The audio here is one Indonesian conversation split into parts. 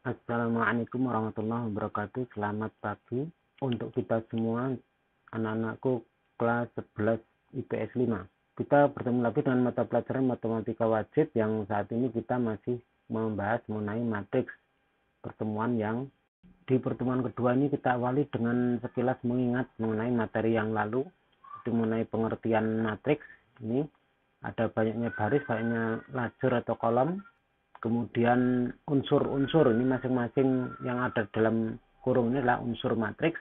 Assalamualaikum warahmatullahi wabarakatuh. Selamat pagi untuk kita semua, anak-anakku kelas 11 IPS 5. Kita bertemu lagi dengan mata pelajaran matematika wajib yang saat ini kita masih membahas mengenai matriks. Pertemuan yang di pertemuan kedua ini kita awali dengan sekilas mengingat mengenai materi yang lalu, itu mengenai pengertian matriks. Ini ada banyaknya baris, banyaknya lajur atau kolom. Kemudian unsur-unsur ini masing-masing yang ada dalam kurung ini adalah unsur matriks.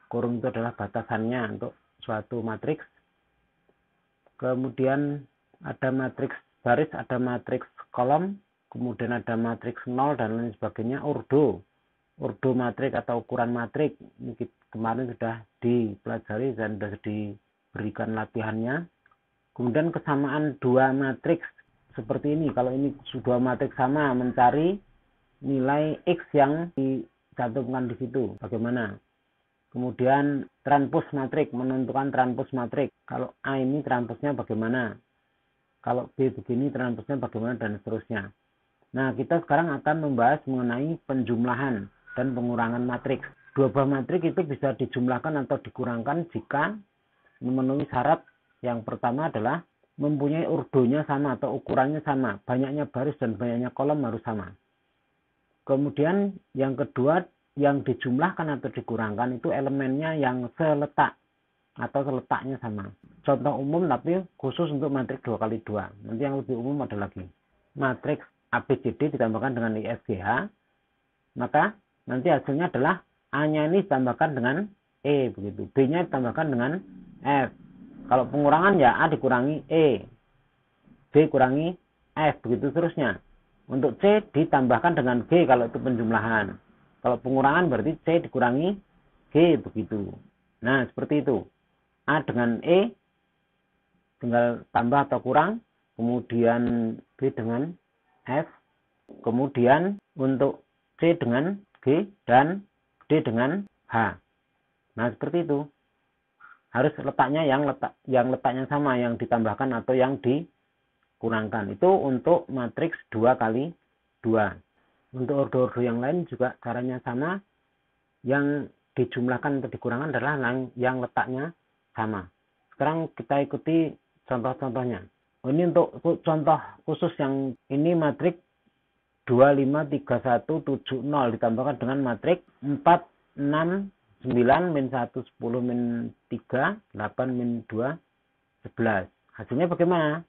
Kurung itu adalah batasannya untuk suatu matriks. Kemudian ada matriks baris, ada matriks kolom, kemudian ada matriks nol dan lain sebagainya. Urdu matriks atau ukuran matriks ini kemarin sudah dipelajari dan sudah diberikan latihannya. Kemudian kesamaan dua matriks seperti ini. Kalau ini dua matriks sama, mencari nilai X yang dicantumkan di situ. Bagaimana? Kemudian transpos matriks, menentukan transpos matriks. Kalau A ini transpoznya bagaimana? Kalau B begini transpoznya bagaimana, dan seterusnya. Nah, kita sekarang akan membahas mengenai penjumlahan dan pengurangan matriks. Dua buah matriks itu bisa dijumlahkan atau dikurangkan jika memenuhi syarat. Yang pertama adalah mempunyai urdunya sama atau ukurannya sama, banyaknya baris dan banyaknya kolom harus sama. Kemudian yang kedua, yang dijumlahkan atau dikurangkan itu elemennya yang seletak atau seletaknya sama. Contoh umum tapi khusus untuk matriks 2x2. Nanti yang lebih umum ada lagi. Matriks ABCD ditambahkan dengan IFGH, maka nanti hasilnya adalah A-nya ini ditambahkan dengan E begitu, B-nya ditambahkan dengan F. Kalau pengurangan ya A dikurangi E, B kurangi F, begitu seterusnya. Untuk C ditambahkan dengan G kalau itu penjumlahan. Kalau pengurangan berarti C dikurangi G, begitu. Nah, seperti itu. A dengan E tinggal tambah atau kurang, kemudian B dengan F, kemudian untuk C dengan G dan D dengan H. Nah, seperti itu. Harus letaknya yang letaknya sama, yang ditambahkan atau yang dikurangkan. Itu untuk matriks 2x2. Untuk ordo-ordo yang lain juga caranya sama. Yang dijumlahkan atau dikurangkan adalah yang letaknya sama. Sekarang kita ikuti contoh-contohnya. Ini untuk contoh khusus yang ini matriks 2, 5, 3, 1, 7, 0 ditambahkan dengan matriks 4, 6, 9, min 1, 10, min 3, 8, min 2, 11. Hasilnya bagaimana?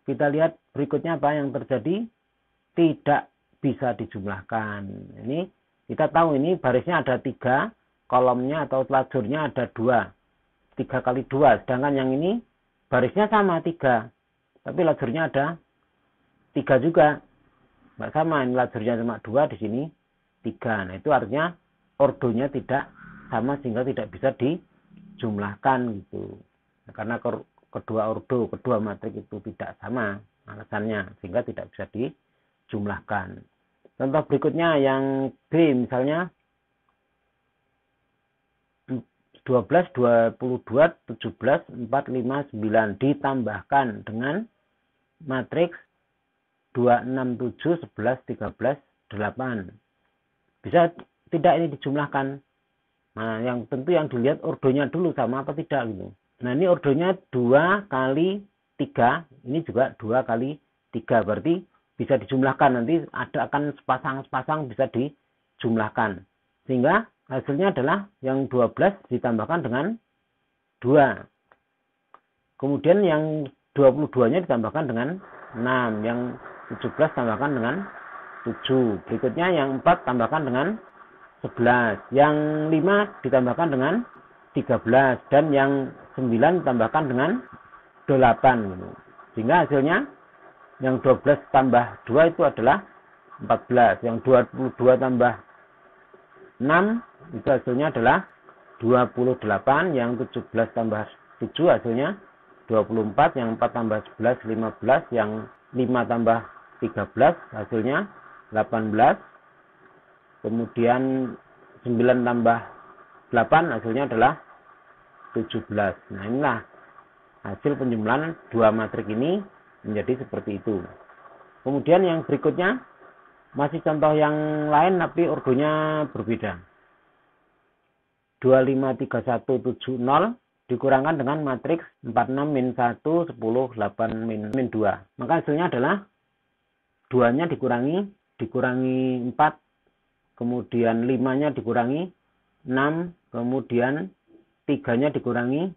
Kita lihat berikutnya apa yang terjadi. Tidak bisa dijumlahkan. Ini kita tahu ini barisnya ada 3, kolomnya atau lajurnya ada 2. 3x2. Sedangkan yang ini barisnya sama 3. Tapi lajurnya ada 3 juga. Nggak sama, ini lajurnya cuma 2, di sini 3. Nah, itu artinya ordonya tidak sama sehingga tidak bisa dijumlahkan gitu. Nah, karena kedua matriks itu tidak sama alasannya sehingga tidak bisa dijumlahkan. Contoh berikutnya yang B misalnya 12, 22, 17, 4, 5, 9 ditambahkan dengan matriks 2, 6, 7, 11, 13, 8. Bisa tidak ini dijumlahkan? Nah, yang tentu yang dilihat ordonya dulu sama apa tidak gitu. Nah, ini ordonya 2 kali 3, ini juga 2 kali 3, berarti bisa dijumlahkan. Nanti akan sepasang-sepasang bisa dijumlahkan. Sehingga hasilnya adalah yang 12 ditambahkan dengan 2. Kemudian yang 22-nya ditambahkan dengan 6, yang 17 tambahkan dengan 7. Berikutnya yang 4 tambahkan dengan 11, yang 5 ditambahkan dengan 13, dan yang 9 ditambahkan dengan 8 gitu. Sehingga hasilnya yang 12 tambah 2 itu adalah 14, yang 22 tambah 6 itu hasilnya adalah 28, yang 17 tambah 7 hasilnya 24, yang 4 tambah 11 15, yang 5 tambah 13 hasilnya 18. Kemudian 9 tambah 8 hasilnya adalah 17. Nah, inilah hasil penjumlahan dua matriks ini menjadi seperti itu. Kemudian yang berikutnya Masih contoh yang lain tapi ordonya berbeda. 25317 dikurangkan dengan matriks 46 min 1 10 8 min 2. Maka hasilnya adalah 2-nya dikurangi 4, kemudian 5-nya dikurangi 6, kemudian 3-nya dikurangi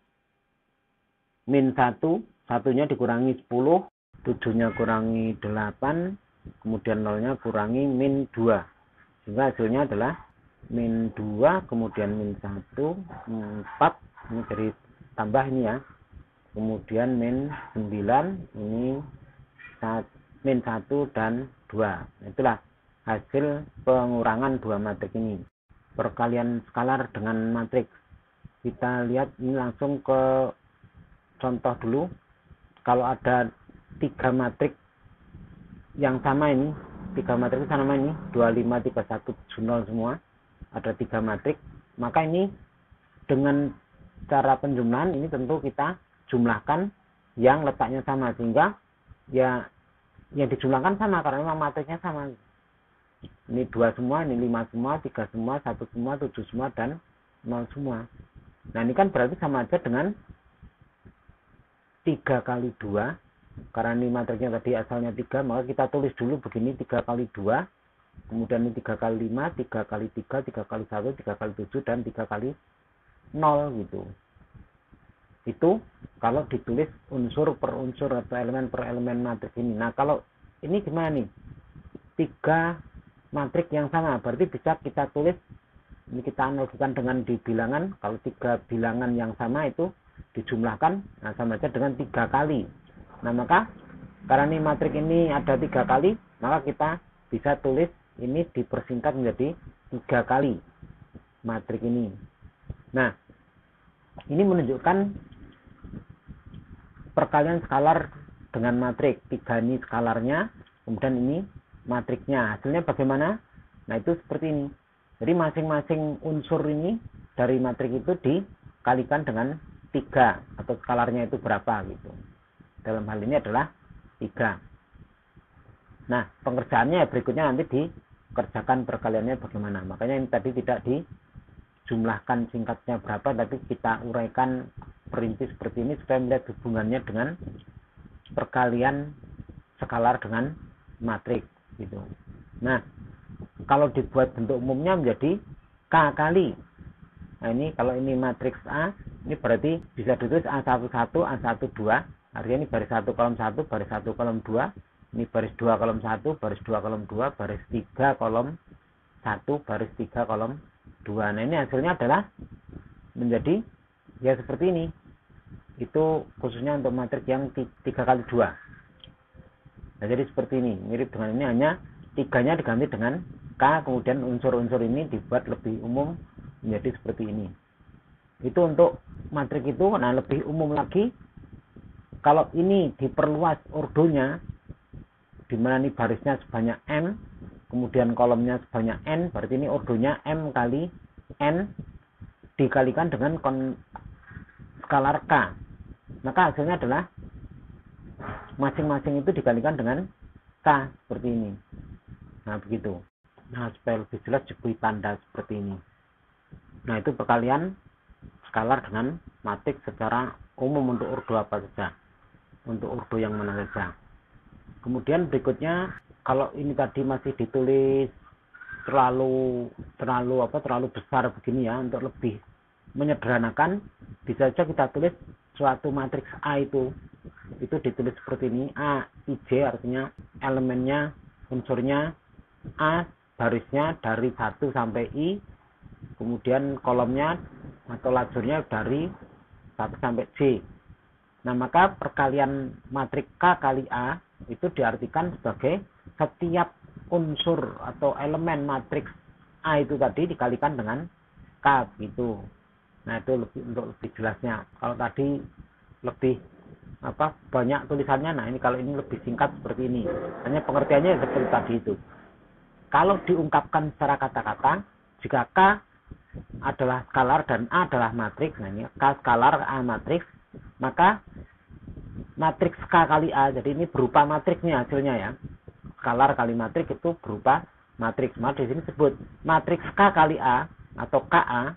min 1, 1-nya dikurangi 10, 7-nya kurangi 8, kemudian 0-nya kurangi min 2. Sehingga hasilnya adalah min 2, kemudian min 1, 4, ini dari tambah ini ya. Kemudian min 9, ini min 1 dan 2. Itulah hasil pengurangan dua matriks ini. Perkalian skalar dengan matriks. Kita lihat ini langsung ke contoh dulu. Kalau ada 3 matriks yang sama ini, 3 matriks sama ini, 25, 31, 70 semua, ada 3 matriks, maka ini dengan cara penjumlahan ini tentu kita jumlahkan yang letaknya sama, sehingga ya yang dijumlahkan sama karena memang matriksnya sama. Ini 2 semua, ini 5 semua, 3 semua, 1 semua, 7 semua, dan 0 semua. Nah ini kan berarti sama aja dengan 3 kali 2. Karena ini matriksnya tadi asalnya 3, maka kita tulis dulu begini, 3 kali 2, kemudian ini 3 kali 5, 3 kali 3, 3 kali 1, 3 kali 7, dan 3 kali 0 gitu. Itu kalau ditulis unsur per unsur atau elemen per elemen matriks ini. Nah kalau ini gimana nih? 3 matriks yang sama, berarti bisa kita tulis, ini kita analogikan dengan di bilangan. Kalau 3 bilangan yang sama itu dijumlahkan, nah sama aja dengan 3 kali. Nah maka karena ini matriks ini ada 3 kali, maka kita bisa tulis ini dipersingkat menjadi 3 kali matriks ini. Nah ini menunjukkan perkalian skalar dengan matriks. 3 ini skalarnya, kemudian ini matriksnya. Hasilnya bagaimana? Nah itu seperti ini. Jadi masing-masing unsur ini dari matriks itu dikalikan dengan 3, atau skalarnya itu berapa gitu. Dalam hal ini adalah 3. Nah pengerjaannya berikutnya nanti dikerjakan perkaliannya bagaimana. Makanya ini tadi tidak dijumlahkan singkatnya berapa, tapi kita uraikan perinci seperti ini supaya melihat hubungannya dengan perkalian skalar dengan matriks gitu. Nah kalau dibuat bentuk umumnya menjadi K kali. Nah ini kalau ini matriks A, ini berarti bisa ditulis A11, A12, artinya ini baris 1 kolom 1, baris 1 kolom 2, ini baris 2 kolom 1, baris 2 kolom 2, baris 3 kolom 1, baris 3 kolom 2. Nah ini hasilnya adalah menjadi ya seperti ini. Itu khususnya untuk matriks yang 3 kali 2. Nah jadi seperti ini, mirip dengan ini, hanya 3-nya diganti dengan K, kemudian unsur-unsur ini dibuat lebih umum menjadi seperti ini. Itu untuk matriks itu. Nah lebih umum lagi, kalau ini diperluas ordonya, dimana ini barisnya sebanyak M, kemudian kolomnya sebanyak N, berarti ini ordonya M kali N dikalikan dengan skalar K. Maka hasilnya adalah masing-masing itu dikalikan dengan K seperti ini. Nah begitu. Nah supaya lebih jelas diberi tanda seperti ini. Nah itu perkalian skalar dengan matriks secara umum untuk ordo apa saja, untuk ordo yang mana saja. Kemudian berikutnya, kalau ini tadi masih ditulis terlalu besar begini ya, untuk lebih menyederhanakan, bisa saja kita tulis suatu matriks A itu ditulis seperti ini. A, I, J, artinya elemennya, unsurnya A, barisnya dari 1 sampai I, kemudian kolomnya atau lajurnya dari 1 sampai J. Nah maka perkalian matriks K kali A itu diartikan sebagai setiap unsur atau elemen matriks A itu tadi dikalikan dengan K gitu. Nah itu untuk lebih jelasnya. Kalau tadi lebih banyak tulisannya, nah ini kalau ini lebih singkat seperti ini. Hanya pengertiannya seperti tadi itu. Kalau diungkapkan secara kata-kata, jika K adalah skalar dan A adalah matriks, nah ini K skalar, A matriks, maka matriks K kali A, jadi ini berupa matriksnya hasilnya ya. K skalar kali matriks itu berupa matriks. Maka di sini disebut matriks K kali A atau KA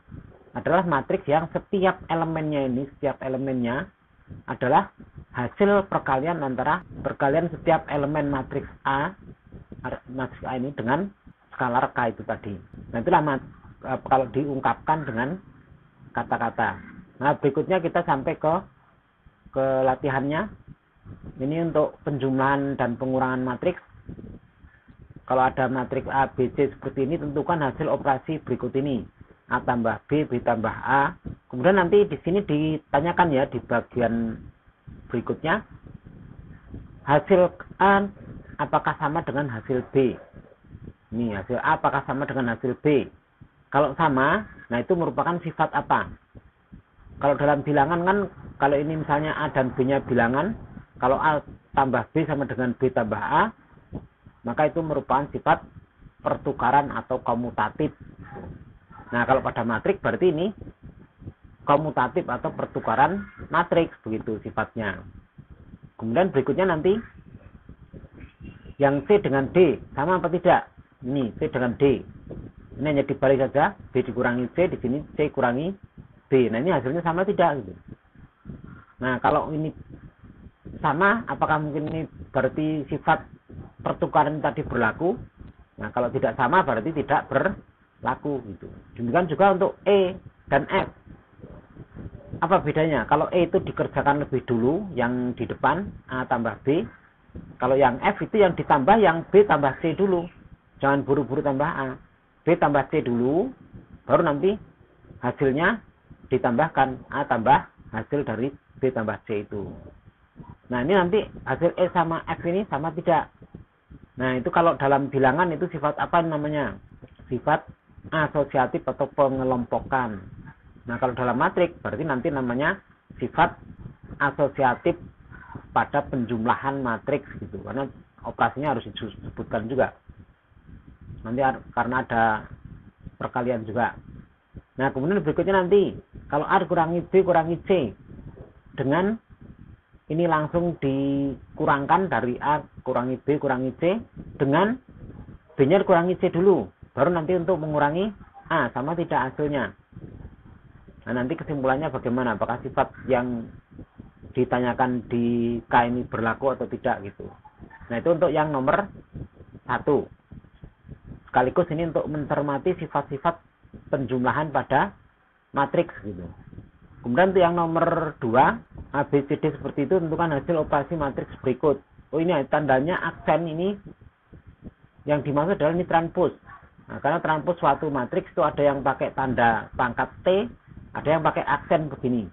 adalah matriks yang setiap elemennya adalah hasil perkalian antara perkalian setiap elemen matriks A ini dengan skalar K itu tadi. Nah, itulah kalau diungkapkan dengan kata-kata. Nah, berikutnya kita sampai ke latihannya. Ini untuk penjumlahan dan pengurangan matriks. Kalau ada matriks A, B, C seperti ini, tentukan hasil operasi berikut ini. A tambah B, B tambah A. Kemudian nanti di sini ditanyakan ya di bagian berikutnya. Hasil A apakah sama dengan hasil B? Ini hasil A apakah sama dengan hasil B? Kalau sama, nah itu merupakan sifat apa? Kalau dalam bilangan kan, kalau ini misalnya A dan B-nya bilangan, kalau A tambah B sama dengan B tambah A, maka itu merupakan sifat pertukaran atau komutatif. Nah, kalau pada matriks berarti ini komutatif atau pertukaran matriks, begitu sifatnya. Kemudian berikutnya nanti, yang C dengan D, sama apa tidak? Ini C dengan D. Ini hanya dibalik saja, B dikurangi C, di sini C kurangi B. Nah, ini hasilnya sama tidak? Gitu. Nah, kalau ini sama, apakah mungkin ini berarti sifat pertukaran tadi berlaku? Nah, kalau tidak sama berarti tidak berlaku. Gitu. Demikian juga untuk E dan F. Apa bedanya? Kalau E itu dikerjakan lebih dulu, yang di depan, A tambah B. Kalau yang F itu yang ditambah yang B tambah C dulu. Jangan buru-buru tambah A. B tambah C dulu, baru nanti hasilnya ditambahkan A tambah hasil dari B tambah C itu. Nah, ini nanti hasil E sama F ini sama tidak? Nah, itu kalau dalam bilangan itu sifat apa namanya? Sifat asosiatif atau pengelompokan. Nah, kalau dalam matriks berarti nanti namanya sifat asosiatif pada penjumlahan matriks gitu. Karena operasinya harus disebutkan juga. Nanti karena ada perkalian juga. Nah, kemudian berikutnya nanti kalau A kurangi B kurangi C dengan ini langsung dikurangkan dari A kurangi B kurangi C dengan B-nya kurangi C dulu, baru nanti untuk mengurangi A, sama tidak hasilnya. Nah, nanti kesimpulannya bagaimana, apakah sifat yang ditanyakan di K ini berlaku atau tidak gitu. Nah, itu untuk yang nomor 1. Sekaligus ini untuk mencermati sifat-sifat penjumlahan pada matriks gitu. Kemudian untuk yang nomor 2, A, B, C, D seperti itu, tentukan hasil operasi matriks berikut. Oh, ini tandanya aksen ini yang dimaksud adalah ini transpose. Nah, karena transpose suatu matriks itu ada yang pakai tanda pangkat T, ada yang pakai aksen begini.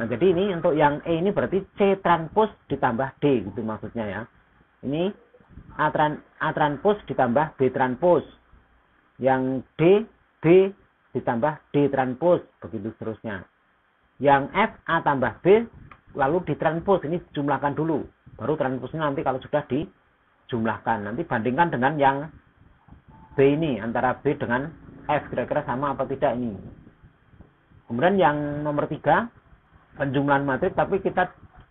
Nah, jadi ini untuk yang E ini berarti C transpose ditambah D gitu maksudnya ya. Ini A transpose ditambah B transpose. Yang D, B ditambah D transpose, begitu seterusnya. Yang F, A tambah B, lalu ditranspose, ini jumlahkan dulu. Baru transposnya nanti kalau sudah dijumlahkan. Nanti bandingkan dengan yang B ini, antara B dengan F, kira-kira sama apa tidak ini. Kemudian yang nomor 3, penjumlahan matriks, tapi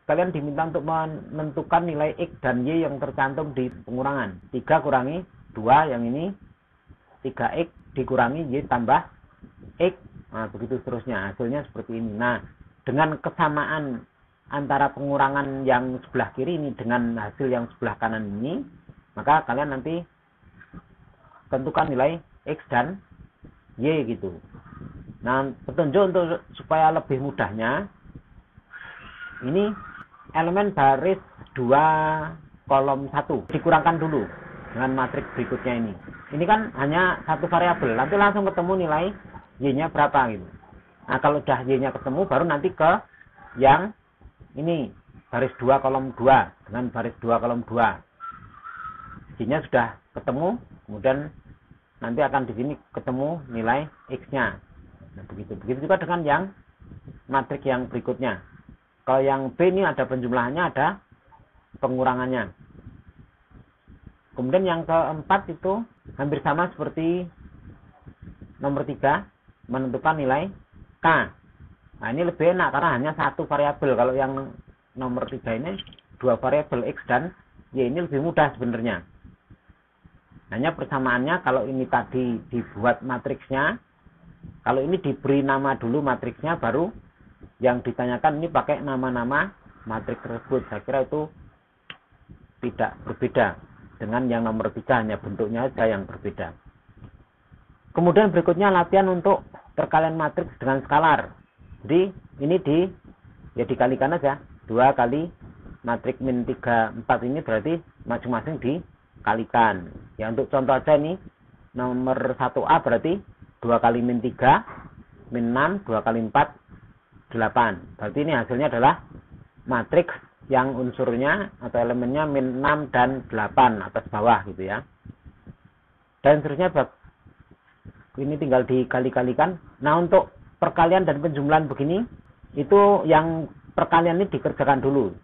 kalian diminta untuk menentukan nilai X dan Y yang tercantum di pengurangan. 3 kurangi 2, yang ini 3X dikurangi Y tambah X. Nah, begitu seterusnya. Hasilnya seperti ini. Nah, dengan kesamaan antara pengurangan yang sebelah kiri ini dengan hasil yang sebelah kanan ini, maka kalian nanti tentukan nilai X dan Y gitu. Nah, petunjuk untuk supaya lebih mudahnya, ini elemen baris 2 kolom 1 dikurangkan dulu dengan matriks berikutnya ini. Ini kan hanya satu variabel, nanti langsung ketemu nilai Y-nya berapa gitu. Nah, kalau udah Y-nya ketemu, baru nanti ke yang ini, baris 2 kolom 2 dengan baris 2 kolom 2. Y-nya sudah ketemu, kemudian nanti akan di sini ketemu nilai X-nya. Nah, begitu juga dengan yang matriks yang berikutnya. Kalau yang B ini ada penjumlahannya, ada pengurangannya. Kemudian yang keempat itu hampir sama seperti nomor 3, menentukan nilai K. Nah, ini lebih enak karena hanya satu variabel. Kalau yang nomor 3 ini 2 variabel X dan Y, ini lebih mudah sebenarnya. Hanya persamaannya kalau ini tadi dibuat matriksnya, kalau ini diberi nama dulu matriksnya, baru yang ditanyakan ini pakai nama-nama matriks tersebut. Saya kira itu tidak berbeda dengan yang nomor 3, hanya bentuknya saja yang berbeda. Kemudian berikutnya latihan untuk perkalian matriks dengan skalar. Jadi ini dikalikan aja. 2 kali matriks min 3, 4 ini berarti masing-masing dikalikan. Ya untuk contoh aja ini nomor 1A berarti 2 kali min 3 min 6, 2 kali 4 8. Berarti ini hasilnya adalah matriks yang unsurnya atau elemennya min 6 dan 8 atas bawah gitu ya. Dan seterusnya ini tinggal dikali-kalikan. Nah, untuk perkalian dan penjumlahan begini, itu yang perkalian ini dikerjakan dulu.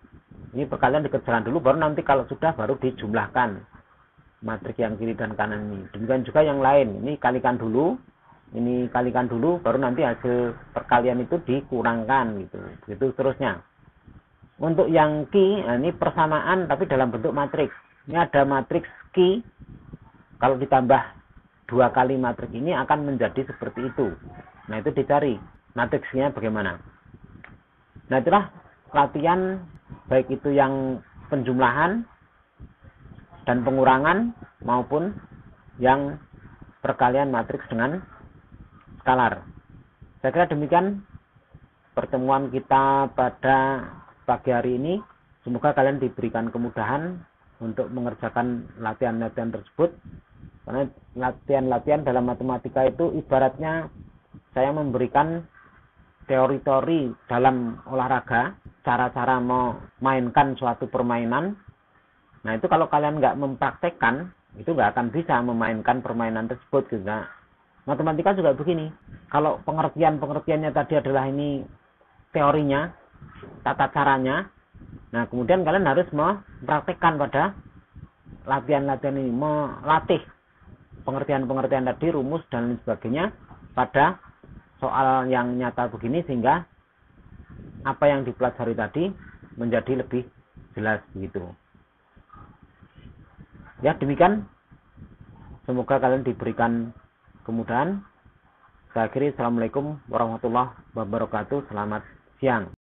Ini perkalian dikerjakan dulu, baru nanti kalau sudah baru dijumlahkan matriks yang kiri dan kanan ini. Demikian juga yang lain. Ini kalikan dulu, ini kalikan dulu, baru nanti hasil perkalian itu dikurangkan gitu. Begitu seterusnya. Untuk yang Q, nah ini persamaan tapi dalam bentuk matriks. Ini ada matriks Q. Kalau ditambah 2 kali matriks ini akan menjadi seperti itu. Nah, itu dicari matriksnya bagaimana. Nah, itulah latihan baik itu yang penjumlahan dan pengurangan maupun yang perkalian matriks dengan skalar. Saya kira demikian pertemuan kita pada pagi hari ini. Semoga kalian diberikan kemudahan untuk mengerjakan latihan-latihan tersebut. Karena latihan-latihan dalam matematika itu ibaratnya saya memberikan teori-teori dalam olahraga, cara-cara memainkan suatu permainan. Nah, itu kalau kalian nggak mempraktekkan, itu nggak akan bisa memainkan permainan tersebut juga. Matematika juga begini. Kalau pengertiannya tadi adalah ini teorinya, tata caranya. Nah, kemudian kalian harus mempraktekkan pada latihan-latihan ini, melatih pengertian-pengertian tadi, rumus dan lain sebagainya pada soal yang nyata begini, sehingga apa yang dipelajari tadi menjadi lebih jelas begitu. Ya, demikian. Semoga kalian diberikan kemudahan. Saya akhiri. Assalamualaikum warahmatullahi wabarakatuh. Selamat siang.